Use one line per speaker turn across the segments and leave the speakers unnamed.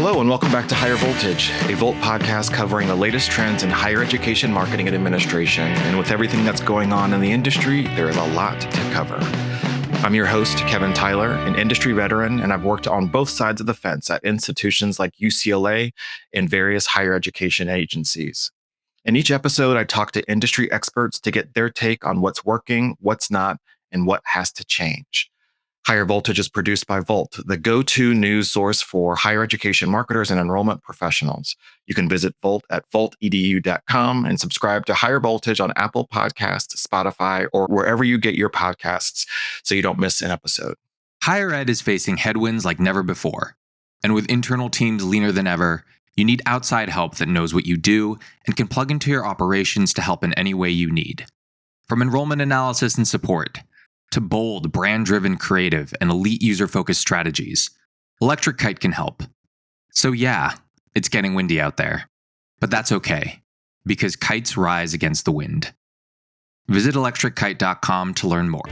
Hello and welcome back to Higher Voltage, a Volt podcast covering the latest trends in higher education marketing and administration. And with everything that's going on in the industry, there is a lot to cover. I'm your host, Kevin Tyler, an industry veteran, and I've worked on both sides of the fence at institutions like UCLA and various higher education agencies. In each episode, I talk to industry experts to get their take on what's working, what's not, and what has to change. Higher Voltage is produced by Volt, the go-to news source for higher education marketers and enrollment professionals. You can visit Volt at voltedu.com and subscribe to Higher Voltage on Apple Podcasts, Spotify, or wherever you get your podcasts so you don't miss an episode.
Higher ed is facing headwinds like never before. And with internal teams leaner than ever, you need outside help that knows what you do and can plug into your operations to help in any way you need. From enrollment analysis and support, to bold, brand-driven creative and elite user-focused strategies, Electric Kite can help. So yeah, it's getting windy out there. But that's okay, because kites rise against the wind. Visit electrickite.com to learn more.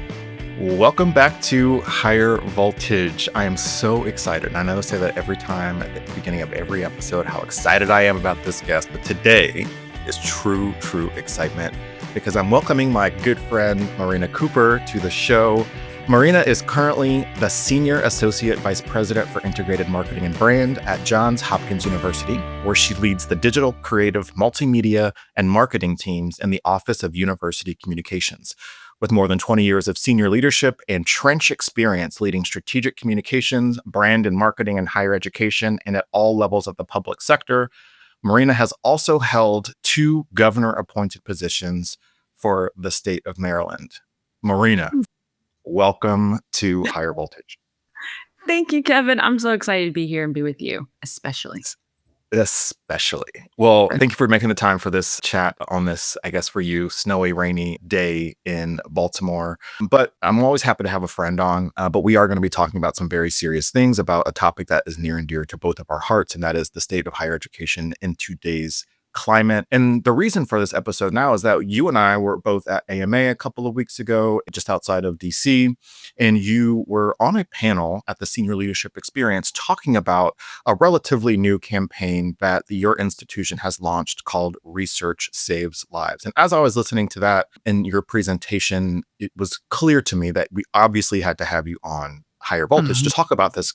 Welcome back to Higher Voltage. I am so excited. I know I say that every time at the beginning of every episode, how excited I am about this guest, but today is true excitement because I'm welcoming my good friend, Marina Cooper, to the show. Marina is currently the Senior Associate Vice President for Integrated Marketing and Brand at Johns Hopkins University, where she leads the digital, creative, multimedia, and marketing teams in the Office of University Communications. With more than 20 years of senior leadership and trench experience leading strategic communications, brand and marketing in higher education, and at all levels of the public sector, Marina has also held 2 governor-appointed positions for the state of Maryland. Marina, welcome to Higher Voltage.
Thank you, Kevin. I'm so excited to be here and be with you, especially.
Well, thank you for making the time for this chat on this, I guess for you, snowy, rainy day in Baltimore. But I'm always happy to have a friend on. But we are going to be talking about some very serious things about a topic that is near and dear to both of our hearts, and that is the state of higher education in today's climate. And the reason for this episode now is that you and I were both at AMA a couple of weeks ago, just outside of DC, and you were on a panel at the Senior Leadership Experience talking about a relatively new campaign that your institution has launched called Research Saves Lives. And as I was listening to that in your presentation, it was clear to me that we obviously had to have you on Higher Voltage to talk about this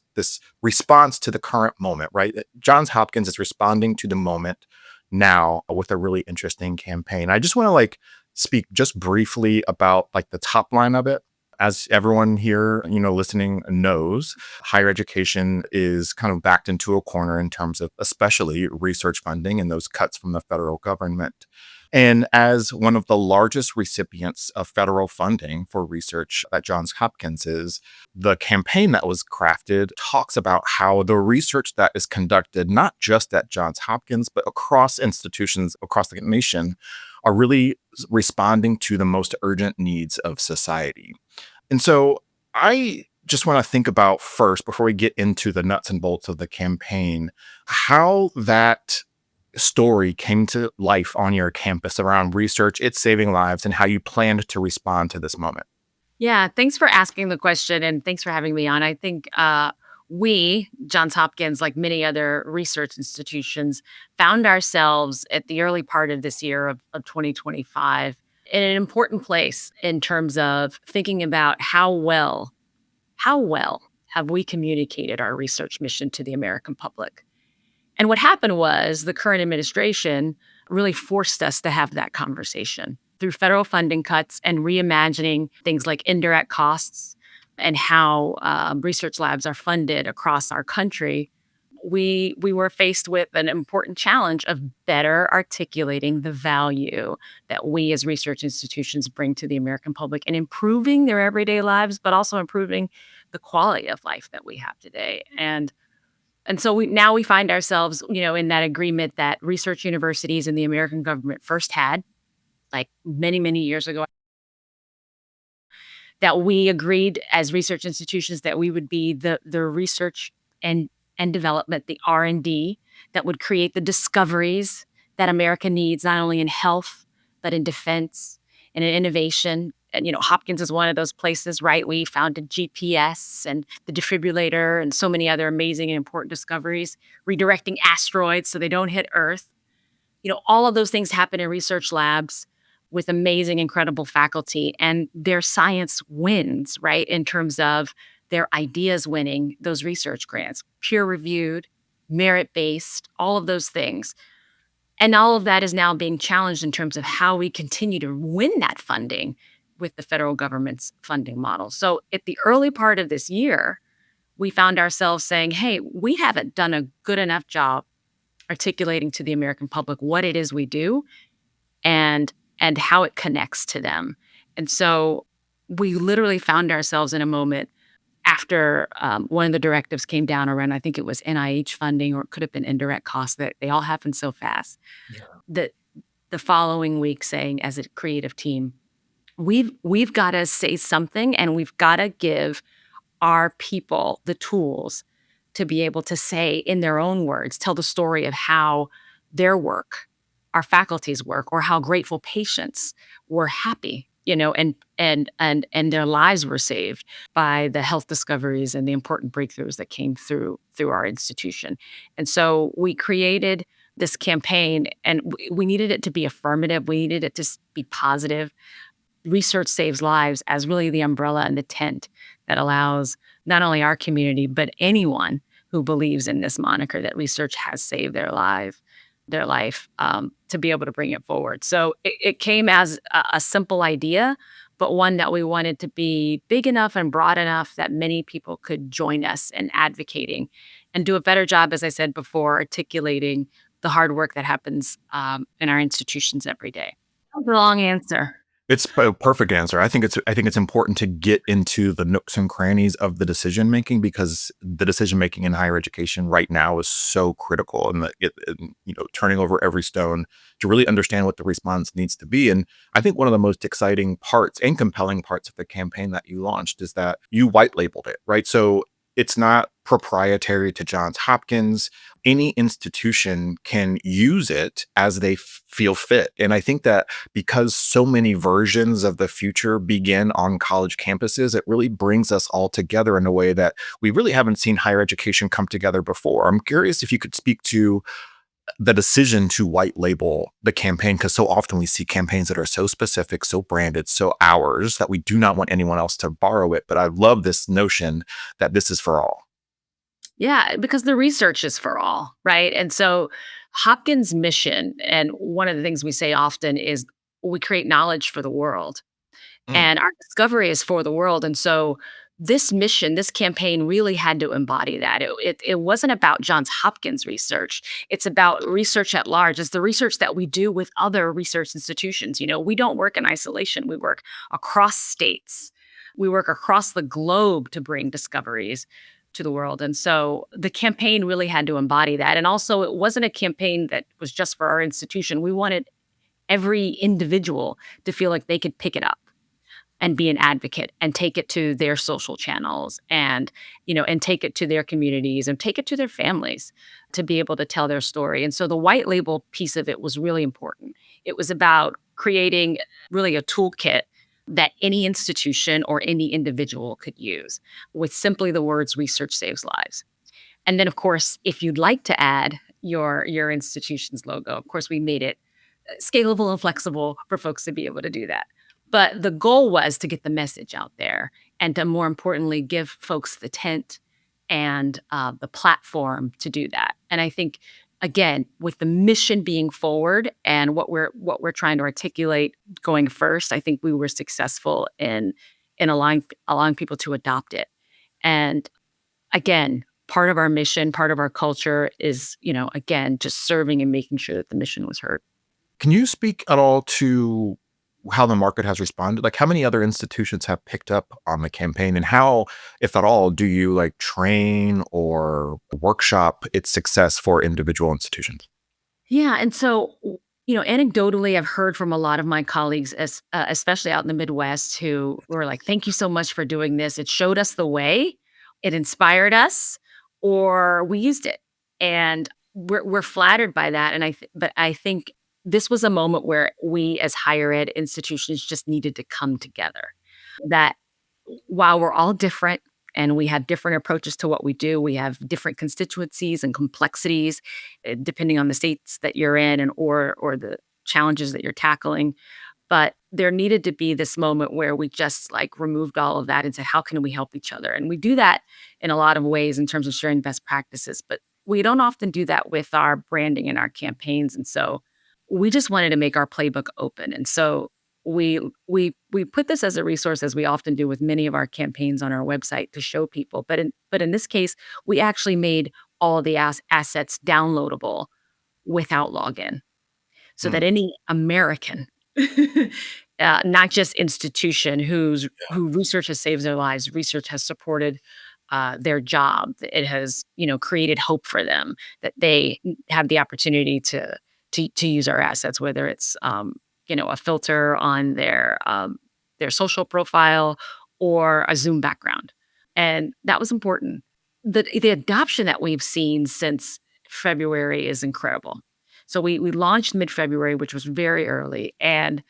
response to the current moment, right? Johns Hopkins is responding to the moment now with a really interesting campaign. I just want to speak just briefly about the top line of it. As everyone here, listening knows, higher education is kind of backed into a corner in terms of especially research funding and those cuts from the federal government. And as one of the largest recipients of federal funding for research that Johns Hopkins is, the campaign that was crafted talks about how the research that is conducted, not just at Johns Hopkins, but across institutions across the nation, are really responding to the most urgent needs of society. And so I just want to think about first, before we get into the nuts and bolts of the campaign, how that story came to life on your campus around research, it's saving lives, and how you planned to respond to this moment.
Yeah, thanks for asking the question and thanks for having me on. I think we, Johns Hopkins, like many other research institutions, found ourselves at the early part of this year of 2025 in an important place in terms of thinking about how well have we communicated our research mission to the American public. And what happened was the current administration really forced us to have that conversation through federal funding cuts and reimagining things like indirect costs and how research labs are funded across our country. We were faced with an important challenge of better articulating the value that we as research institutions bring to the American public and improving their everyday lives, but also improving the quality of life that we have today. And so we find ourselves, in that agreement that research universities and the American government first had, many, many years ago, that we agreed as research institutions that we would be the research and development, the R&D that would create the discoveries that America needs, not only in health, but in defense and in innovation And, Hopkins is one of those places, right? We founded GPS and the defibrillator and so many other amazing and important discoveries, redirecting asteroids so they don't hit Earth. All of those things happen in research labs with amazing, incredible faculty, and their science wins, right? In terms of their ideas winning those research grants, peer reviewed, merit based, all of those things. And all of that is now being challenged in terms of how we continue to win that funding with the federal government's funding model. So at the early part of this year, we found ourselves saying, hey, we haven't done a good enough job articulating to the American public what it is we do and how it connects to them. And so we literally found ourselves in a moment after one of the directives came down around, I think it was NIH funding, or it could have been indirect costs, that they all happened so fast. That the following week saying, as a creative team, we've got to say something, and we've got to give our people the tools to be able to say in their own words, tell the story of how their work, our faculty's work, or how grateful patients were happy, and their lives were saved by the health discoveries and the important breakthroughs that came through our institution. And so we created this campaign, and we needed it to be affirmative. We needed it to be positive. Research saves lives as really the umbrella and the tent that allows not only our community, but anyone who believes in this moniker that research has saved their life, to be able to bring it forward. So it came as a simple idea, but one that we wanted to be big enough and broad enough that many people could join us in advocating and do a better job, as I said before, articulating the hard work that happens in our institutions every day. That was a long answer.
It's a perfect answer. I think it's important to get into the nooks and crannies of the decision making, because the decision making in higher education right now is so critical, and turning over every stone to really understand what the response needs to be. And I think one of the most exciting parts and compelling parts of the campaign that you launched is that you white labeled it, right? So it's not proprietary to Johns Hopkins. Any institution can use it as they feel fit. And I think that because so many versions of the future begin on college campuses, it really brings us all together in a way that we really haven't seen higher education come together before. I'm curious if you could speak to the decision to white label the campaign, because so often we see campaigns that are so specific, so branded, so ours, that we do not want anyone else to borrow it. But I love this notion that this is for all.
Yeah, because the research is for all, right? And so Hopkins' mission, and one of the things we say often is we create knowledge for the world.
Mm.
And our discovery is for the world. And so this mission, this campaign really had to embody that. It wasn't about Johns Hopkins research. It's about research at large. It's the research that we do with other research institutions. We don't work in isolation. We work across states. We work across the globe to bring discoveries to the world. And so the campaign really had to embody that. And also, it wasn't a campaign that was just for our institution. We wanted every individual to feel like they could pick it up and be an advocate and take it to their social channels, and take it to their communities and take it to their families to be able to tell their story. And so the white label piece of it was really important. It was about creating really a toolkit that any institution or any individual could use with simply the words research saves lives. And then, of course, if you'd like to add your institution's logo, of course, we made it scalable and flexible for folks to be able to do that. But the goal was to get the message out there, and to, more importantly, give folks the tent and the platform to do that. And I think, again, with the mission being forward and what we're trying to articulate going first, I think we were successful in allowing people to adopt it. And again, part of our mission, part of our culture is, again, just serving and making sure that the mission was heard.
Can you speak at all to how the market has responded? Like, how many other institutions have picked up on the campaign, and how, if at all, do you like train or workshop its success for individual institutions?
Yeah, and so, anecdotally, I've heard from a lot of my colleagues, especially out in the Midwest, who were like, "Thank you so much for doing this. It showed us the way, it inspired us, or we used it." And we're flattered by that. And but I think this was a moment where we as higher ed institutions just needed to come together. That while we're all different and we have different approaches to what we do, we have different constituencies and complexities depending on the states that you're in and or the challenges that you're tackling. But there needed to be this moment where we just like removed all of that and said, how can we help each other? And we do that in a lot of ways in terms of sharing best practices, but we don't often do that with our branding and our campaigns. And so we just wanted to make our playbook open. And so we put this as a resource, as we often do with many of our campaigns on our website to show people. But in this case, we actually made all of the assets downloadable without login so that
Mm,
any American, not just institution who research has saved their lives, research has supported their job, it has created hope for them that they have the opportunity to use our assets, whether it's a filter on their social profile or a Zoom background, and that was important. The adoption that we've seen since February is incredible. So we launched mid-February, which was very early, and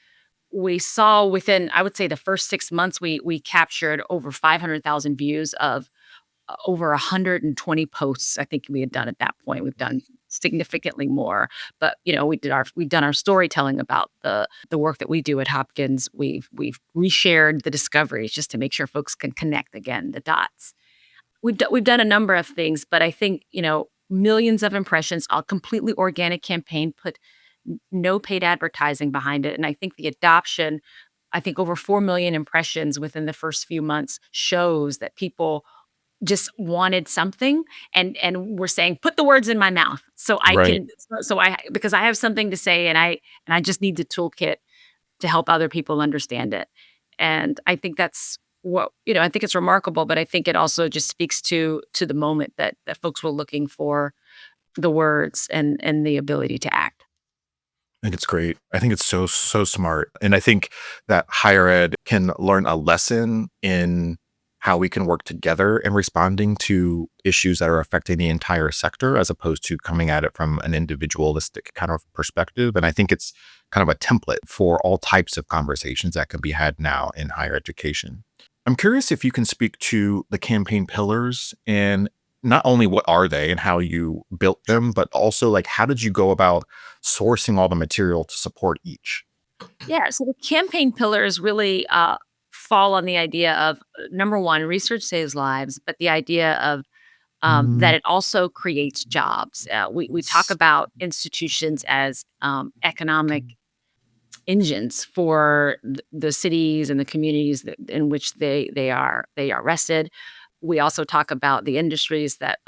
we saw within, I would say, the first 6 months, we captured over 500,000 views of over 120 posts I think we had done at that point. We've done significantly more, but, we've done our storytelling about the work that we do at Hopkins. We've reshared the discoveries just to make sure folks can connect again the dots. We've done a number of things, but I think, millions of impressions, a completely organic campaign, put no paid advertising behind it. And I think the adoption, I think over 4 million impressions within the first few months shows that people just wanted something and were saying, "Put the words in my mouth so I
right.
can so I because I have something to say and I just need the toolkit to help other people understand it." And I think that's I think it's remarkable, but I think it also just speaks to the moment that folks were looking for the words and the ability to act.
I think it's great. I think it's so, so smart. And I think that higher ed can learn a lesson in how we can work together in responding to issues that are affecting the entire sector as opposed to coming at it from an individualistic kind of perspective. And I think it's kind of a template for all types of conversations that can be had now in higher education. I'm curious if you can speak to the campaign pillars and not only what are they and how you built them, but also like how did you go about sourcing all the material to support each?
Yeah, so the campaign pillars really fall on the idea of number one, research saves lives, but the idea of
Mm,
that it also creates jobs. We talk about institutions as economic engines for the cities and the communities in which they are rested. We also talk about the industries that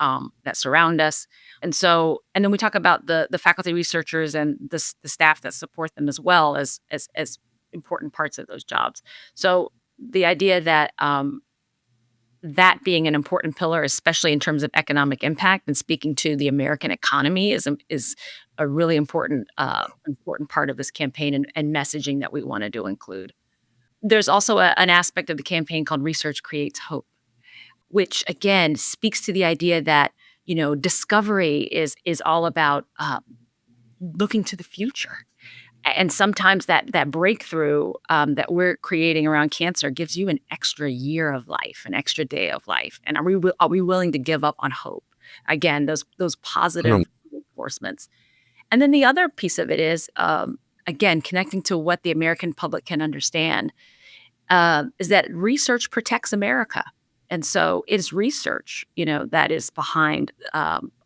surround us, and then we talk about the faculty researchers and the staff that support them as well as important parts of those jobs. So the idea that being an important pillar, especially in terms of economic impact and speaking to the American economy, is a really important part of this campaign and messaging that we wanted to include. There's also an aspect of the campaign called Research Creates Hope, which again speaks to the idea that discovery is all about looking to the future, and sometimes that breakthrough that we're creating around cancer gives you an extra year of life, an extra day of life. And are we willing to give up on hope? Again, those
Right.
positive reinforcements. And then the other piece of it is again connecting to what the American public can understand is that research protects America. And so it is research, that is behind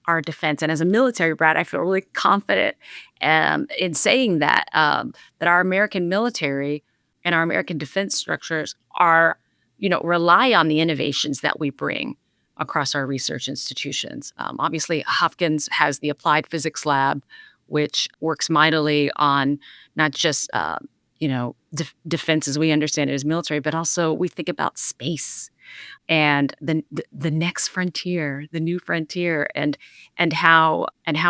our defense. And as a military brat, I feel really confident in saying that our American military and our American defense structures rely on the innovations that we bring across our research institutions. Obviously, Hopkins has the Applied Physics Lab, which works mightily on not just defense as we understand it as military, but also we think about space and the next frontier, the new frontier, and how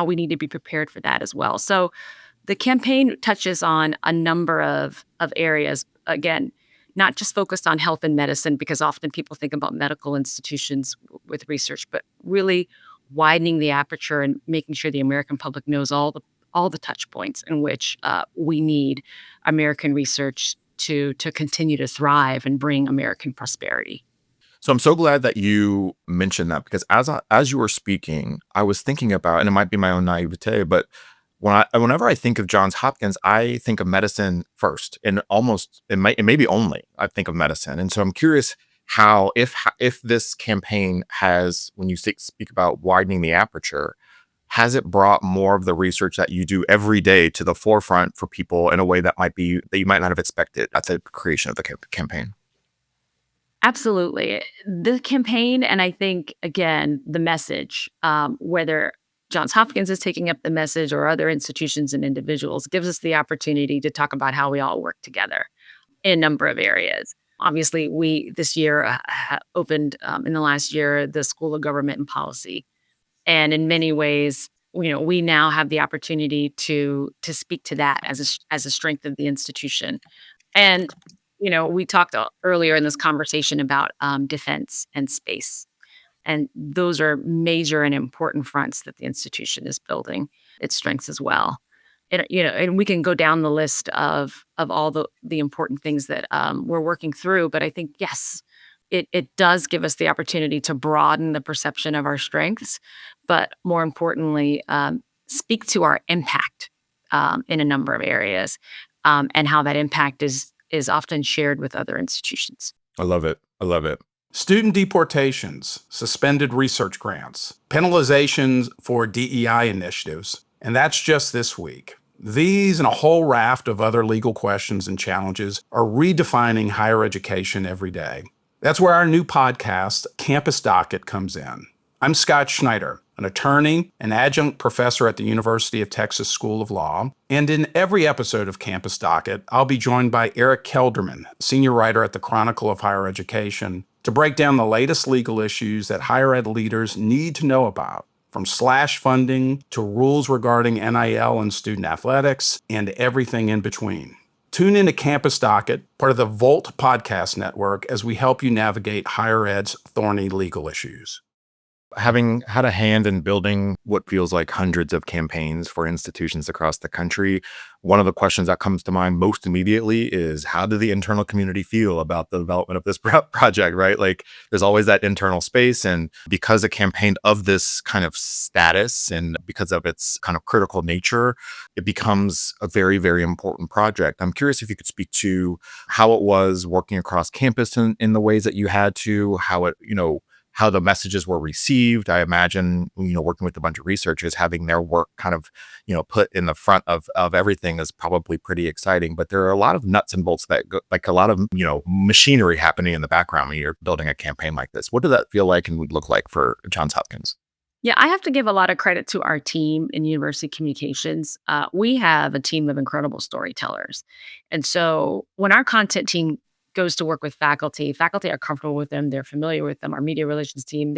we need to be prepared for that as well. So the campaign touches on a number of areas. Again, not just focused on health and medicine, because often people think about medical institutions with research, but really widening the aperture and making sure the American public knows all the touch points in which we need American research to continue to thrive and bring American prosperity.
So I'm so glad that you mentioned that because as you were speaking, I was thinking about, and it might be my own naivete, but whenever I think of Johns Hopkins, I think of medicine first, and almost it may be only I think of medicine. And so I'm curious how if this campaign has, when you speak about widening the aperture, has it brought more of the research that you do every day to the forefront for people in a way that you might not have expected at the creation of the campaign?
Absolutely. The campaign, and I think, again, the message, whether Johns Hopkins is taking up the message or other institutions and individuals, gives us the opportunity to talk about how we all work together in a number of areas. Obviously, we this year opened in the last year the School of Government and Policy, and in many ways, we now have the opportunity to speak to that as a strength of the institution. And, we talked earlier in this conversation about defense and space. And those are major and important fronts that the institution is building its strengths as well. And we can go down the list of all the important things that we're working through. But I think, yes, it does give us the opportunity to broaden the perception of our strengths, but more importantly, speak to our impact in a number of areas, and how that impact is often shared with other institutions.
I love it. I love it.
Student deportations, suspended research grants, penalizations for DEI initiatives, and that's just this week. These and a whole raft of other legal questions and challenges are redefining higher education every day. That's where our new podcast, Campus Docket, comes in. I'm Scott Schneider, an attorney and adjunct professor at the University of Texas School of Law. And in every episode of Campus Docket, I'll be joined by Eric Kelderman, senior writer at the Chronicle of Higher Education, to break down the latest legal issues that higher ed leaders need to know about, from slash funding to rules regarding NIL and student athletics and everything in between. Tune in to Campus Docket, part of the Volt Podcast Network, as we help you navigate higher ed's thorny legal issues.
Having had a hand in building what feels like hundreds of campaigns for institutions across the country, one of the questions that comes to mind most immediately is, how did the internal community feel about the development of this project, right? Like, there's always that internal space. And because a campaign of this kind of status and because of its kind of critical nature, it becomes a very, very important project. I'm curious if you could speak to how it was working across campus in the ways that you had to, how the messages were received. I imagine, working with a bunch of researchers, having their work kind of, put in the front of everything is probably pretty exciting. But there are a lot of nuts and bolts that go, like a lot of, machinery happening in the background when you're building a campaign like this. What did that feel like and would look like for Johns Hopkins?
Yeah, I have to give a lot of credit to our team in university communications. We have a team of incredible storytellers. And so when our content team goes to work with faculty are comfortable with them, they're familiar with them. Our media relations team,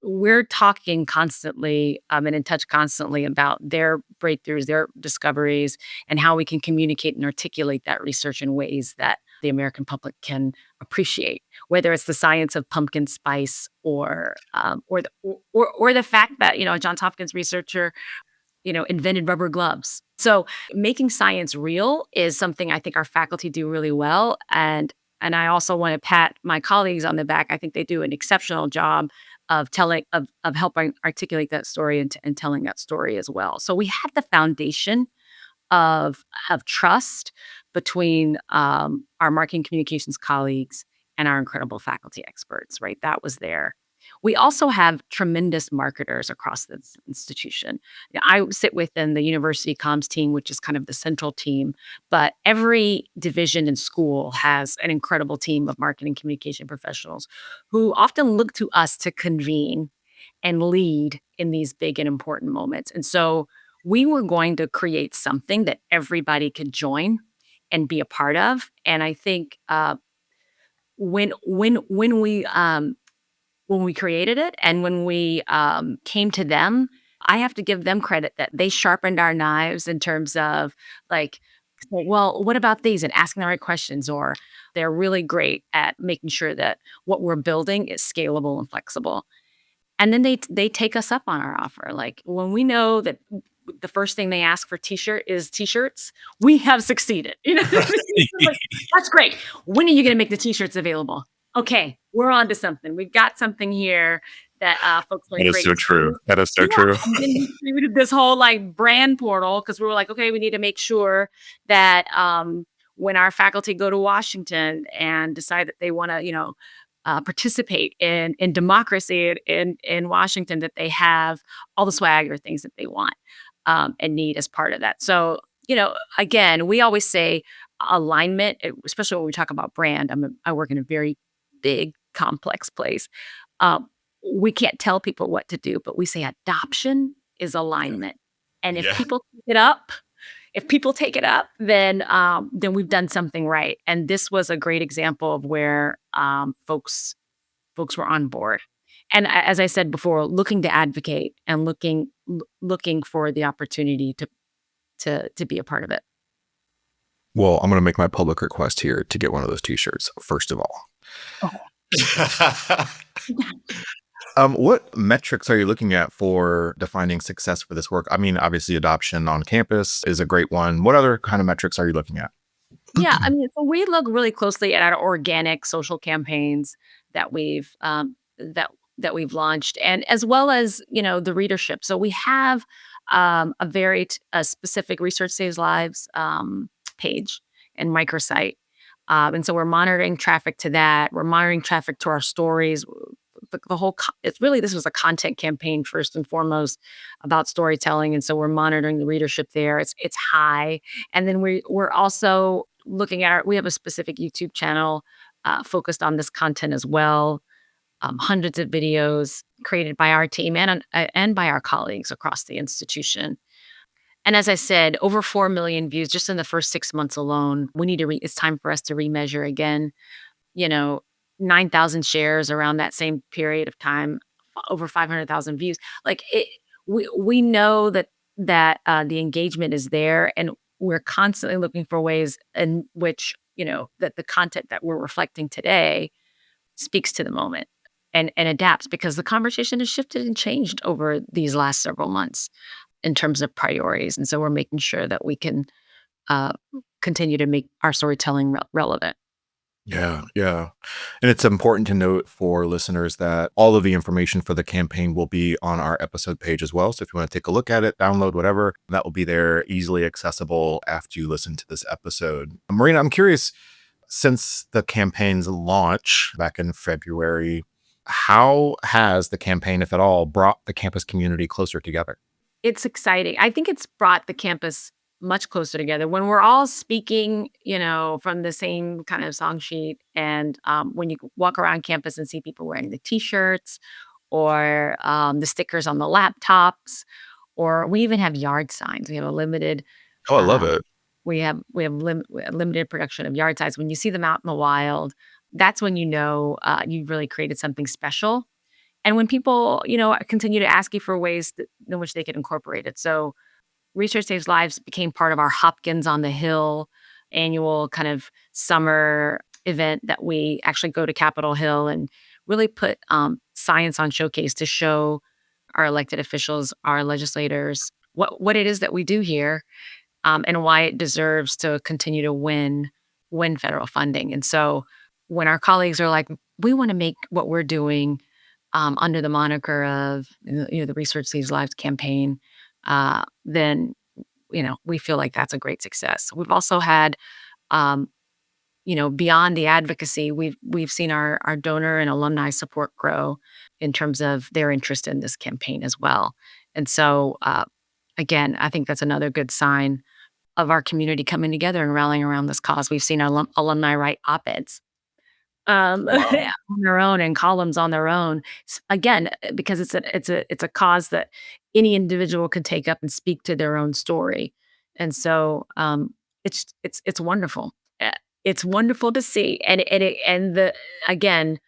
we're talking constantly and in touch constantly about their breakthroughs, their discoveries, and how we can communicate and articulate that research in ways that the American public can appreciate, whether it's the science of pumpkin spice or the fact that a Johns Hopkins researcher invented rubber gloves. So making science real is something I think our faculty do really well. And I also want to pat my colleagues on the back. I think they do an exceptional job of helping articulate that story and telling that story as well. So we had the foundation of trust between our marketing communications colleagues and our incredible faculty experts, right? That was there. We also have tremendous marketers across this institution. I sit within the university comms team, which is kind of the central team, but every division in school has an incredible team of marketing communication professionals who often look to us to convene and lead in these big and important moments. And so we were going to create something that everybody could join and be a part of. And I think when when when we when we created it and when we came to them, I have to give them credit that they sharpened our knives in terms of like, well, what about these? And asking the right questions, or they're really great at making sure that what we're building is scalable and flexible. And then they take us up on our offer. Like when we know that the first thing they ask for t-shirts. We have succeeded. Like, that's great. When are you going to make the t-shirts available? Okay, we're on to something. We've got something here that folks are
That is
great.
so true. That is so
Yeah,
true.
and then we did this whole like brand portal because we were like, okay, we need to make sure that when our faculty go to Washington and decide that they want to, participate in democracy in Washington, that they have all the swag or things that they want and need as part of that. So, again, we always say alignment, especially when we talk about brand. I work in a very big, complex place. Um, we can't tell people what to do, but we say adoption is alignment. And
Yeah.
if people take it up, then we've done something right. And this was a great example of where folks were on board. And as I said before, looking to advocate and looking for the opportunity to be a part of it.
Well, I'm going to make my public request here to get one of those t-shirts, first of all.
Oh.
What metrics are you looking at for defining success for this work? I mean, obviously, adoption on campus is a great one. What other kind of metrics are you looking at?
Yeah, I mean, so we look really closely at our organic social campaigns that we've launched, and as well as the readership. So we have a specific Research Saves Lives page and microsite, and so we're monitoring traffic to that. We're monitoring traffic to our stories. It's really, this was a content campaign first and foremost about storytelling, and so we're monitoring the readership there. It's high, and then we're also looking at we have a specific YouTube channel focused on this content as well. Hundreds of videos created by our team and by our colleagues across the institution. And as I said, over 4 million views just in the first 6 months alone. We need to. It's time for us to remeasure again. You know, 9,000 shares around that same period of time, over 500,000 views. Like it, we know that the engagement is there, and we're constantly looking for ways in which that the content that we're reflecting today speaks to the moment and adapts, because the conversation has shifted and changed over these last several months in terms of priorities, and so we're making sure that we can uh, continue to make our storytelling relevant.
Yeah, yeah. And it's important to note for listeners that all of the information for the campaign will be on our episode page as well. So if you want to take a look at it, download whatever, that will be there, easily accessible after you listen to this episode. Marina, I'm curious, since the campaign's launch back in February, how has the campaign, if at all, brought the campus community closer together?
It's exciting. I think it's brought the campus much closer together when we're all speaking, from the same kind of song sheet. And when you walk around campus and see people wearing the T-shirts or the stickers on the laptops, or we even have yard signs. We have a limited,
Oh, I love
um,
it.
we have limited production of yard signs. When you see them out in the wild, that's when you've really created something special. And when people, continue to ask you for ways in which they could incorporate it. So Research Saves Lives became part of our Hopkins on the Hill annual kind of summer event that we actually go to Capitol Hill and really put science on showcase to show our elected officials, our legislators, what it is that we do here, and why it deserves to continue to win federal funding. And so when our colleagues are like, we want to make what we're doing under the moniker of the Research Saves Lives campaign, then we feel like that's a great success. We've also had beyond the advocacy, we've seen our donor and alumni support grow in terms of their interest in this campaign as well. And so again, I think that's another good sign of our community coming together and rallying around this cause. We've seen our alumni write op-eds
Wow.
on their own and columns on their own. Again, because it's a cause that any individual can take up and speak to their own story, and so it's wonderful. It's wonderful to see, and the again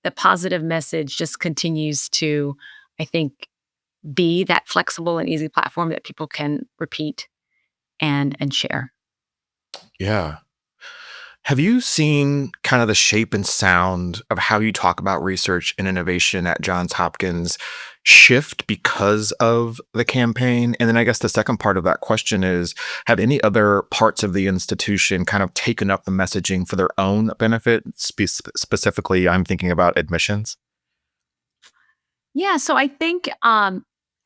the positive message just continues to, I think, be that flexible and easy platform that people can repeat and share.
Yeah. Have you seen kind of the shape and sound of how you talk about research and innovation at Johns Hopkins shift because of the campaign? And then I guess the second part of that question is, have any other parts of the institution kind of taken up the messaging for their own benefit? Specifically, I'm thinking about admissions.
Yeah, so I think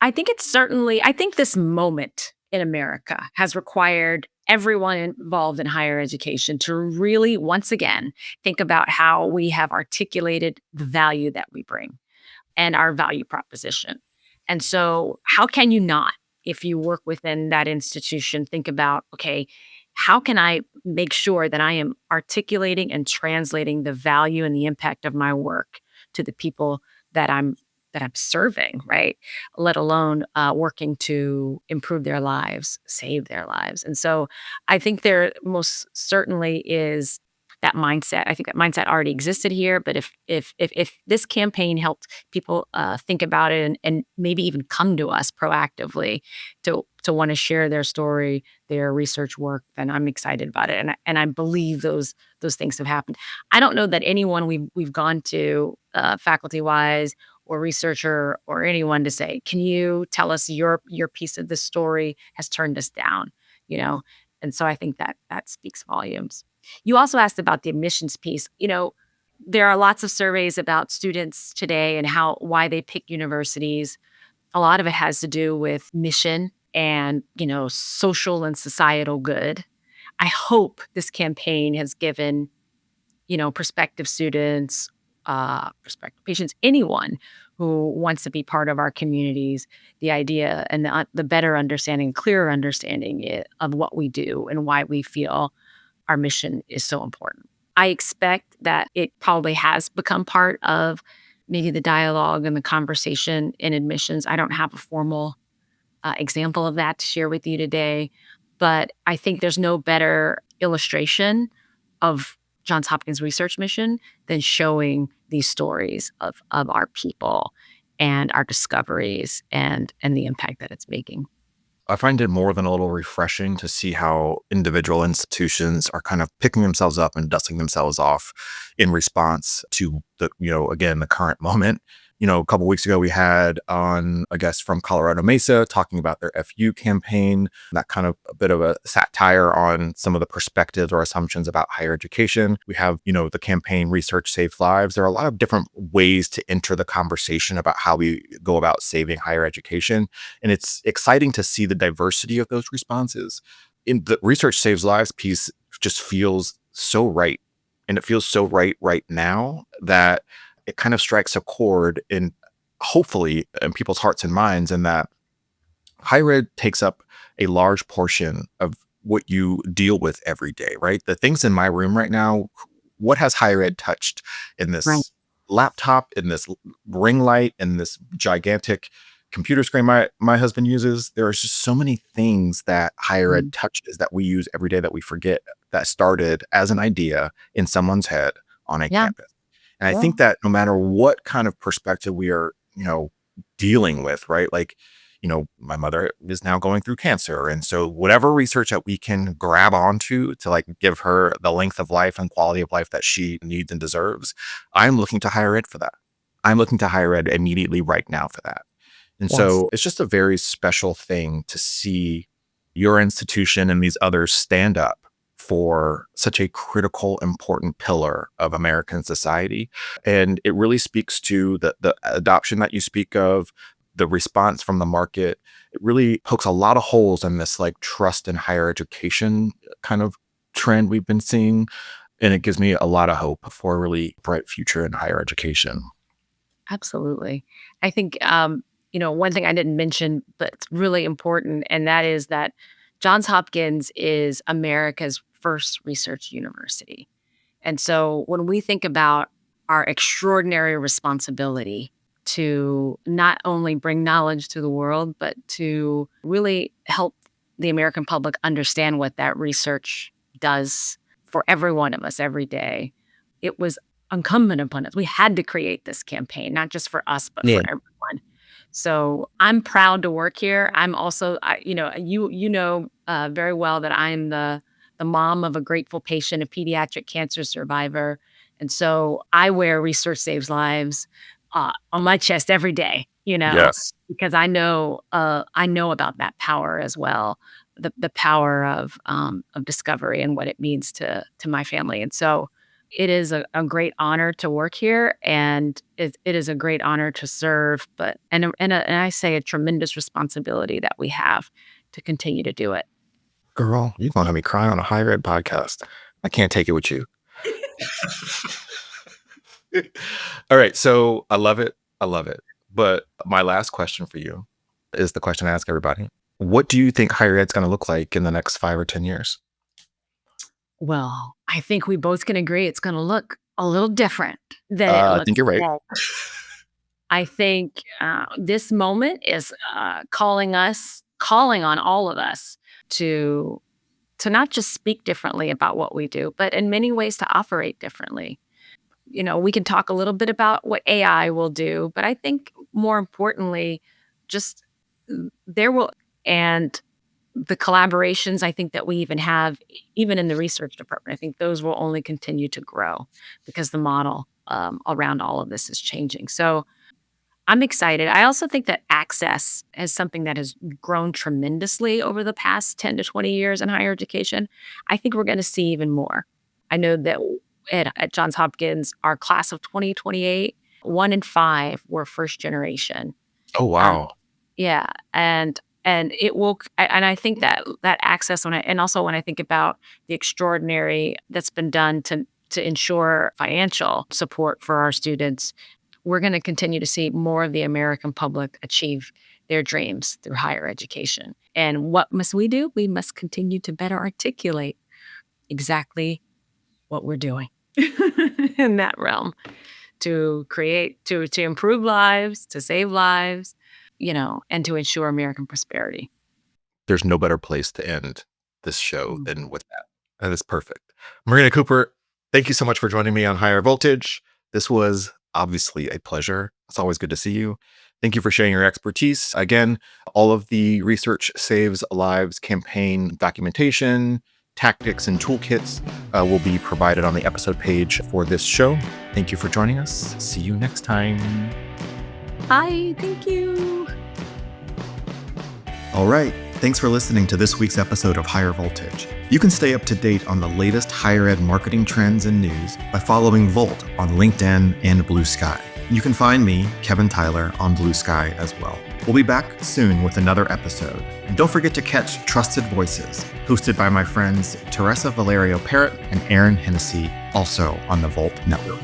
it's certainly I think this moment in America has required everyone involved in higher education to really once again think about how we have articulated the value that we bring and our value proposition. And so, how can you not, if you work within that institution, think about, okay, how can I make sure that I am articulating and translating the value and the impact of my work to the people that I'm serving, right? Let alone working to improve their lives, save their lives. And so, I think there most certainly is that mindset. I think that mindset already existed here, but if this campaign helped people think about it and maybe even come to us proactively to want to share their story, their research work, then I'm excited about it, and I believe those things have happened. I don't know that anyone we've gone to faculty wise or researcher or anyone to say, can you tell us your piece of the story has turned us down, you know? And so I think that that speaks volumes. You also asked about the admissions piece. There are lots of surveys about students today and how why they pick universities. A lot of it has to do with mission and, social and societal good. I hope this campaign has given, prospective students, prospective patients, anyone who wants to be part of our communities, the idea and the better understanding, clearer understanding of what we do and why we feel our mission is so important. I expect that it probably has become part of maybe the dialogue and the conversation in admissions. I don't have a formal example of that to share with you today, but I think there's no better illustration of Johns Hopkins research mission than showing these stories of our people and our discoveries and the impact that it's making.
I find it more than a little refreshing to see how individual institutions are kind of picking themselves up and dusting themselves off in response to again, the current moment. A couple weeks ago, we had on a guest from Colorado Mesa talking about their FU campaign, that kind of a bit of a satire on some of the perspectives or assumptions about higher education. We have, the campaign Research Saves Lives. There are a lot of different ways to enter the conversation about how we go about saving higher education. And it's exciting to see the diversity of those responses. In the Research Saves Lives piece just feels so right. And it feels so right now that it kind of strikes a chord in hopefully in people's hearts and minds, and that higher ed takes up a large portion of what you deal with every day, right? The things in my room right now, what has higher ed touched in
Right.
this laptop, in this ring light, in this gigantic computer screen my husband uses? There are just so many things that higher ed
Mm.
touches that we use every day that we forget, that started as an idea in someone's head on a
Yeah.
campus. And I
Yeah.
think that no matter what kind of perspective we are, dealing with, right? Like, my mother is now going through cancer. And so whatever research that we can grab onto to like give her the length of life and quality of life that she needs and deserves, I'm looking to higher ed for that. I'm looking to higher ed immediately right now for that. And
Yes.
so it's just a very special thing to see your institution and these others stand up for such a critical, important pillar of American society. And it really speaks to the adoption that you speak of, the response from the market. It really pokes a lot of holes in this like trust in higher education kind of trend we've been seeing. And it gives me a lot of hope for a really bright future in higher education.
Absolutely. I think, one thing I didn't mention, but it's really important, and that is that Johns Hopkins is America's first research university. And so when we think about our extraordinary responsibility to not only bring knowledge to the world, but to really help the American public understand what that research does for every one of us every day, it was incumbent upon us. We had to create this campaign, not just for us, but for
Yeah.
everyone. So I'm proud to work here. I'm also, you know very well that I'm the the mom of a grateful patient, a pediatric cancer survivor. And so I wear Research Saves Lives on my chest every day,
Yes.
because I know about that power as well, the power of discovery and what it means to my family. And so it is a great honor to work here, and it is a great honor to serve, and I say a tremendous responsibility that we have to continue to do it.
Girl, you're going to have me crying on a higher ed podcast. I can't take it with you. All right. So I love it. I love it. But my last question for you is the question I ask everybody. What do you think higher ed's going to look like in the next 5 or 10 years?
Well, I think we both can agree it's going to look a little different than it
I
looks
think you're right.
today. I think this moment is calling on all of us to not just speak differently about what we do, but in many ways to operate differently. We can talk a little bit about what AI will do, but I think more importantly, just there will and the collaborations I think that we even have, even in the research department, I think those will only continue to grow because the model around all of this is changing. So I'm excited. I also think that access is something that has grown tremendously over the past 10 to 20 years in higher education. I think we're going to see even more. I know that at Johns Hopkins, our class of 2028, 1 in 5 were first generation.
Oh,
Um,
wow.
yeah, and it will, and I think that access and also when I think about the extraordinary that's been done to ensure financial support for our students, we're going to continue to see more of the American public achieve their dreams through higher education. And what must we do? We must continue to better articulate exactly what we're doing in that realm to create, to improve lives, to save lives, and to ensure American prosperity.
There's no better place to end this show
Mm.
than with that. That is perfect. Marina Cooper, thank you so much for joining me on Higher Voltage. This was obviously a pleasure. It's always good to see you. Thank you for sharing your expertise. Again, all of the Research Saves Lives campaign documentation, tactics, and toolkits will be provided on the episode page for this show. Thank you for joining us. See you next time.
Hi, thank you.
All right. Thanks for listening to this week's episode of Higher Voltage. You can stay up to date on the latest higher ed marketing trends and news by following Volt on LinkedIn and Blue Sky. You can find me, Kevin Tyler, on Blue Sky as well. We'll be back soon with another episode. And don't forget to catch Trusted Voices, hosted by my friends Teresa Valerio Parrott and Aaron Hennessy, also on the Volt Network.